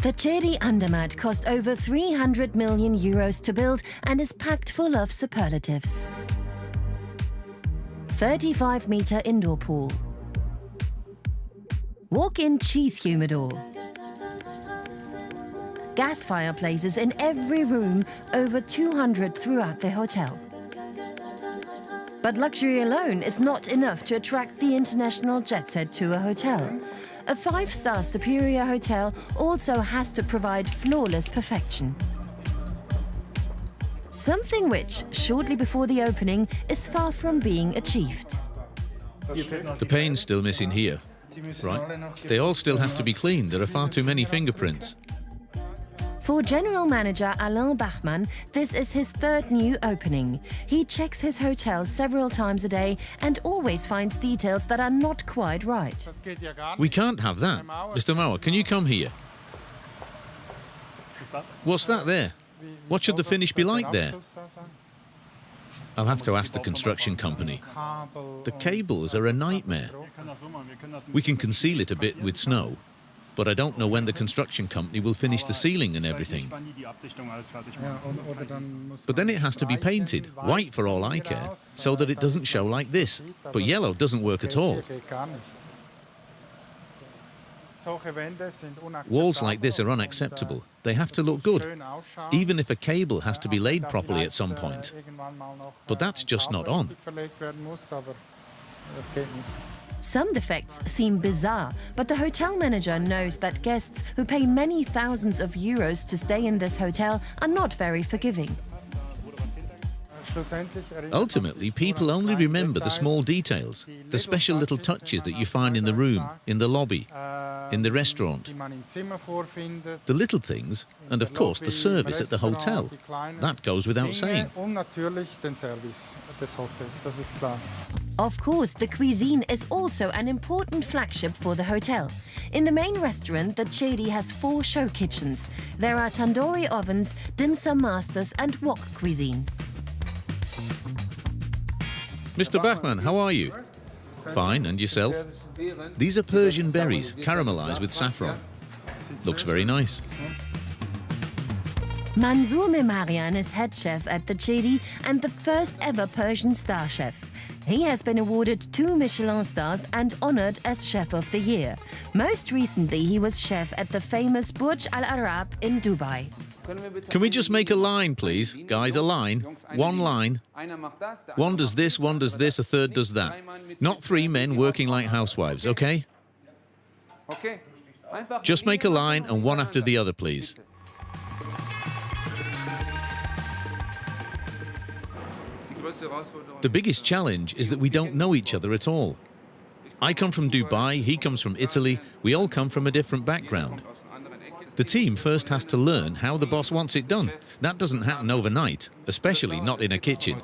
The Chedi Andermatt cost over 300 million euros to build and is packed full of superlatives. 35-meter indoor pool. Walk-in cheese humidor. Gas fireplaces in every room, over 200 throughout the hotel. But luxury alone is not enough to attract the international jet set to a hotel. A 5-star superior hotel also has to provide flawless perfection. Something which, shortly before the opening, is far from being achieved. The paint's still missing here, right? They all still have to be cleaned. There are far too many fingerprints. For General Manager Alain Bachmann, this is his third new opening. He checks his hotel several times a day and always finds details that are not quite right. We can't have that. Mr. Mauer, can you come here? What's that there? What should the finish be like there? I'll have to ask the construction company. The cables are a nightmare. We can conceal it a bit with snow, but I don't know when the construction company will finish the ceiling and everything. But then it has to be painted, white for all I care, so that it doesn't show like this. But yellow doesn't work at all. Walls like this are unacceptable. They have to look good, even if a cable has to be laid properly at some point. But that's just not on. Some defects seem bizarre, but the hotel manager knows that guests who pay many thousands of euros to stay in this hotel are not very forgiving. Ultimately, people only remember the small details, the special little touches that you find in the room, in the lobby, in the restaurant. The little things, and of course the service at the hotel. That goes without saying. Of course, the cuisine is also an important flagship for the hotel. In the main restaurant, the Chedi has 4 show kitchens. There are tandoori ovens, dim sum masters and wok cuisine. Mr. Bachmann, how are you? Fine, and yourself? These are Persian berries, caramelized with saffron. Looks very nice. Mansour Memarian is head chef at the Chedi and the first ever Persian star chef. He has been awarded 2 Michelin stars and honored as Chef of the Year. Most recently, he was chef at the famous Burj Al Arab in Dubai. Can we just make a line, please? Guys, a line. One line. One does this, a third does that. Not 3 men working like housewives, okay? Just make a line and one after the other, please. The biggest challenge is that we don't know each other at all. I come from Dubai, he comes from Italy, we all come from a different background. The team first has to learn how the boss wants it done. That doesn't happen overnight, especially not in a kitchen.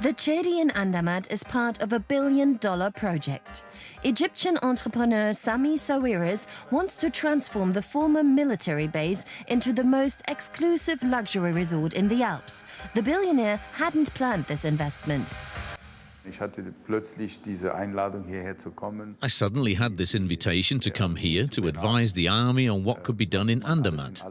The Chedi in Andermatt is part of a billion-dollar project. Egyptian entrepreneur Sami Sawiris wants to transform the former military base into the most exclusive luxury resort in the Alps. The billionaire hadn't planned this investment. I suddenly had this invitation to come here to advise the army on what could be done in Andermatt.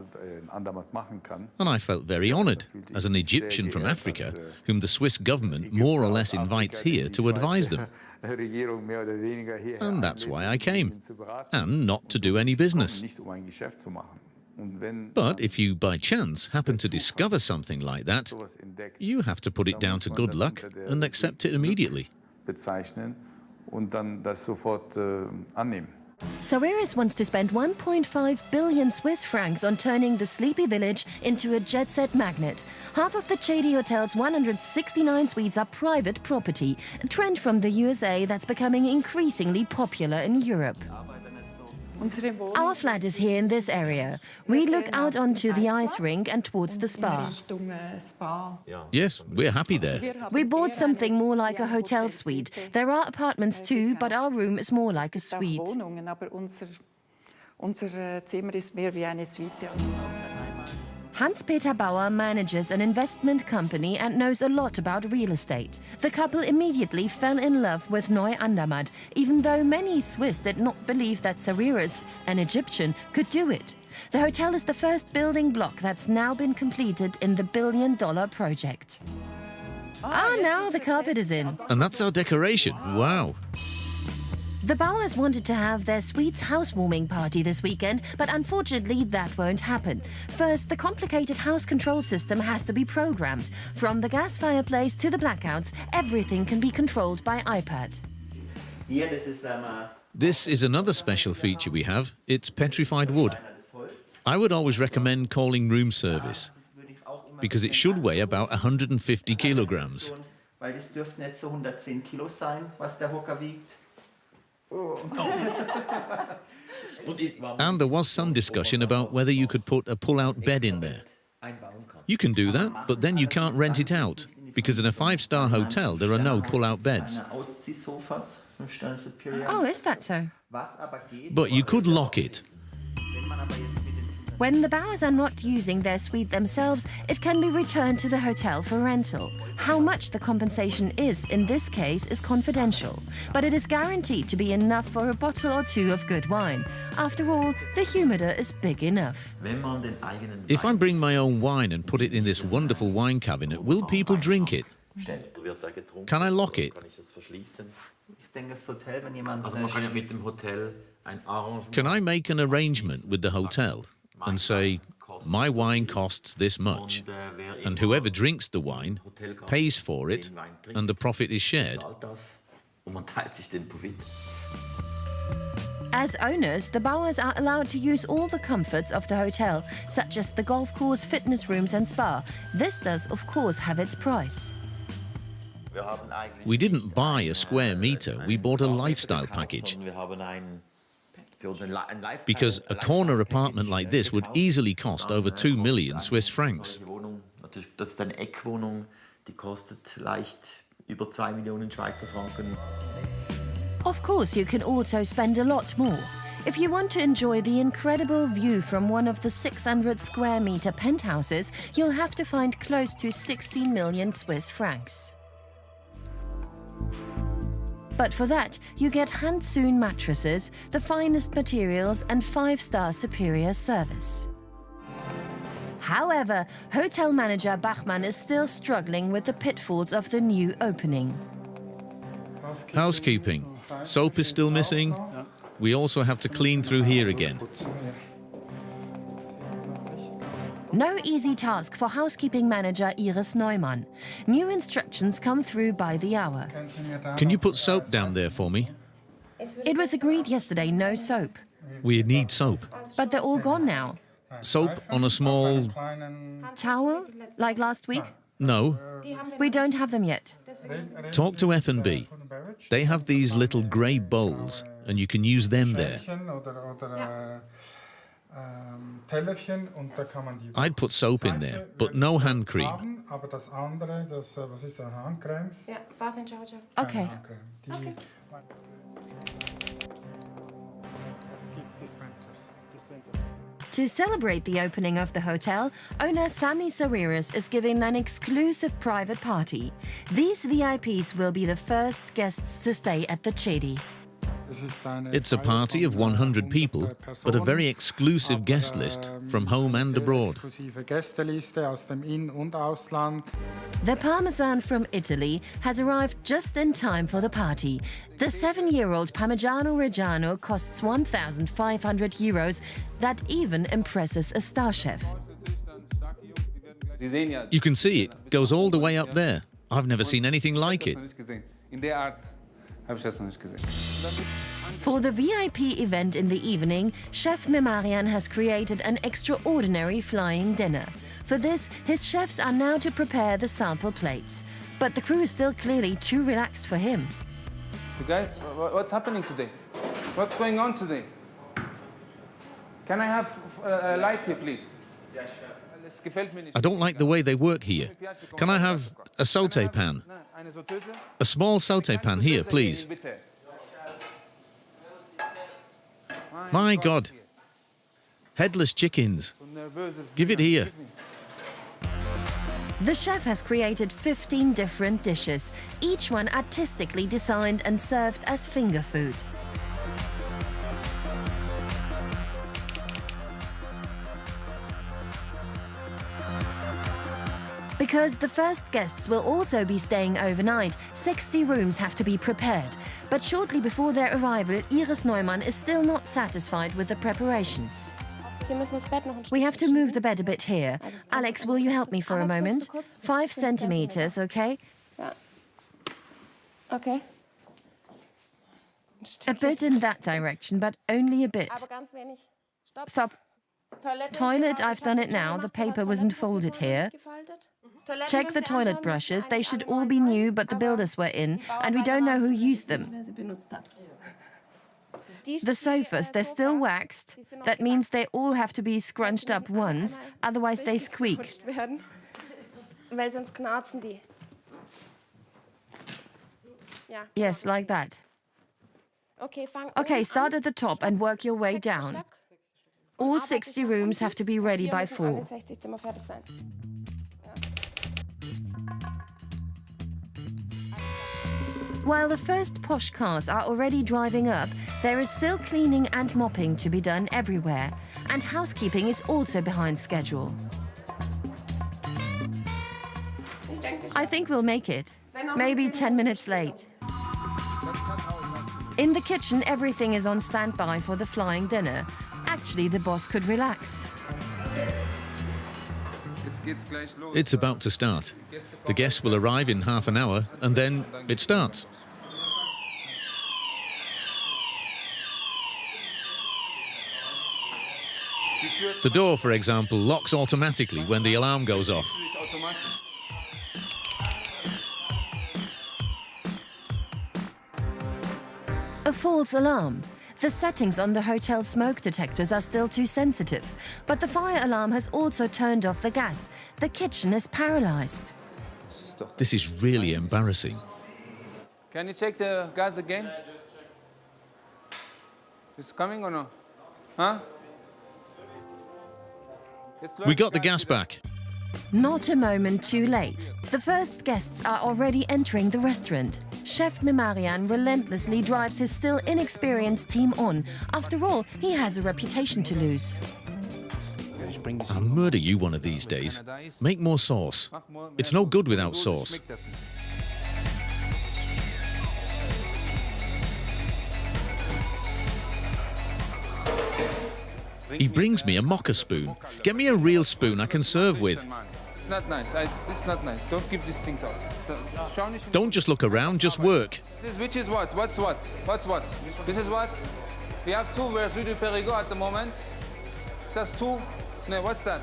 And I felt very honored, as an Egyptian from Africa, whom the Swiss government more or less invites here to advise them. And that's why I came, and not to do any business. But if you, by chance, happen to discover something like that, you have to put it down to good luck and accept it immediately. Sawiris wants to spend 1.5 billion Swiss francs on turning the sleepy village into a jet-set magnet. Half of the Chedi Hotel's 169 suites are private property, a trend from the USA that's becoming increasingly popular in Europe. Our flat is here in this area. We look out onto the ice rink and towards the spa. Yes, we're happy there. We bought something more like a hotel suite. There are apartments too, but our room is more like a suite. Hans-Peter Bauer manages an investment company and knows a lot about real estate. The couple immediately fell in love with Chedi Andermatt, even though many Swiss did not believe that Sawiris, an Egyptian, could do it. The hotel is the first building block that's now been completed in the billion-dollar project. Now the carpet is in. And that's our decoration. Wow. The Bauers wanted to have their suite's housewarming party this weekend, but unfortunately that won't happen. First, the complicated house control system has to be programmed. From the gas fireplace to the blackouts, everything can be controlled by iPad. This is another special feature we have. It's petrified wood. I would always recommend calling room service, because it should weigh about 150 kilograms. And there was some discussion about whether you could put a pull-out bed in there. You can do that, but then you can't rent it out, because in a 5-star hotel there are no pull-out beds. Oh, is that so? But you could lock it. When the Bauers are not using their suite themselves, it can be returned to the hotel for rental. How much the compensation is in this case is confidential, but it is guaranteed to be enough for a bottle or two of good wine. After all, the humidor is big enough. If I bring my own wine and put it in this wonderful wine cabinet, will people drink it? Can I lock it? Can I make an arrangement with the hotel and say, my wine costs this much, and whoever drinks the wine pays for it, and the profit is shared? As owners, the Bauers are allowed to use all the comforts of the hotel, such as the golf course, fitness rooms and spa. This does, of course, have its price. We didn't buy a square meter, we bought a lifestyle package. Because a corner apartment like this would easily cost over 2 million Swiss francs. Of course, you can also spend a lot more. If you want to enjoy the incredible view from one of the 600 square meter penthouses, you'll have to find close to 16 million Swiss francs. But for that, you get hand-sewn mattresses, the finest materials and 5-star superior service. However, hotel manager Bachmann is still struggling with the pitfalls of the new opening. Housekeeping. Soap is still missing. We also have to clean through here again. No easy task for housekeeping manager Iris Neumann. New instructions come through by the hour. Can you put soap down there for me? It was agreed yesterday, no soap. We need soap. But they're all gone now. Soap on a small... Towel, like last week? No. We don't have them yet. Talk to F&B. They have these little grey bowls, and you can use them there. I'd put soap in there, but no hand cream. Okay. To celebrate the opening of the hotel, owner Sami Sawiris is giving an exclusive private party. These VIPs will be the first guests to stay at the Chedi. It's a party of 100 people, but a very exclusive guest list from home and abroad. The Parmesan from Italy has arrived just in time for the party. The 7-year-old Parmigiano Reggiano costs 1,500 euros. That even impresses a star chef. You can see it goes all the way up there. I've never seen anything like it. For the VIP event in the evening, Chef Memarian has created an extraordinary flying dinner. For this, his chefs are now to prepare the sample plates. But the crew is still clearly too relaxed for him. You guys, what's happening today? What's going on today? Can I have a light here, please? Yeah, chef. I don't like the way they work here. Can I have a sauté pan? A small sauté pan here, please. My God. Headless chickens. Give it here. The chef has created 15 different dishes, each one artistically designed and served as finger food. Because the first guests will also be staying overnight, 60 rooms have to be prepared. But shortly before their arrival, Iris Neumann is still not satisfied with the preparations. We have to move the bed a bit here. Alex, will you help me for a moment? 5 centimeters, okay? Okay. A bit in that direction, but only a bit. Stop. Toilet, I've done it now. The paper wasn't folded here. Check the toilet brushes. They should all be new, but the builders were in, and we don't know who used them. The sofas, they're still waxed. That means they all have to be scrunched up once, otherwise they squeak. Yes, like that. Okay, start at the top and work your way down. All 60 rooms have to be ready by 4. While the first posh cars are already driving up, there is still cleaning and mopping to be done everywhere, and housekeeping is also behind schedule. I think we'll make it. Maybe 10 minutes late. In the kitchen, everything is on standby for the flying dinner. Actually, the boss could relax. It's about to start. The guests will arrive in half an hour, and then it starts. The door, for example, locks automatically when the alarm goes off. A false alarm. The settings on the hotel smoke detectors are still too sensitive, but the fire alarm has also turned off the gas. The kitchen is paralyzed. This is really embarrassing. Can you check the gas again? It's coming or no? Huh? We got the gas back. Not a moment too late. The first guests are already entering the restaurant. Chef Memarian relentlessly drives his still inexperienced team on. After all, he has a reputation to lose. I'll murder you one of these days. Make more sauce. It's no good without sauce. He brings me a mocha spoon. Get me a real spoon I can serve with. It's not nice. It's not nice. Don't give these things out. Don't just look around, just work. Which is what? What's what? What's what? This is what? We have 2 versions du Périgord at the moment. That's 2. No, what's that?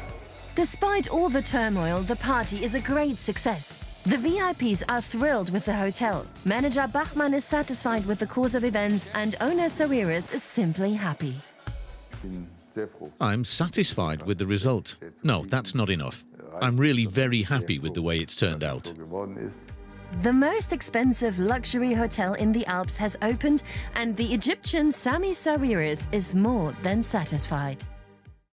Despite all the turmoil, the party is a great success. The VIPs are thrilled with the hotel. Manager Bachmann is satisfied with the course of events, and owner Sawiris is simply happy. I'm satisfied with the result. No, that's not enough. I'm really very happy with the way it's turned out. The most expensive luxury hotel in the Alps has opened, and the Egyptian Sami Sawiris is more than satisfied.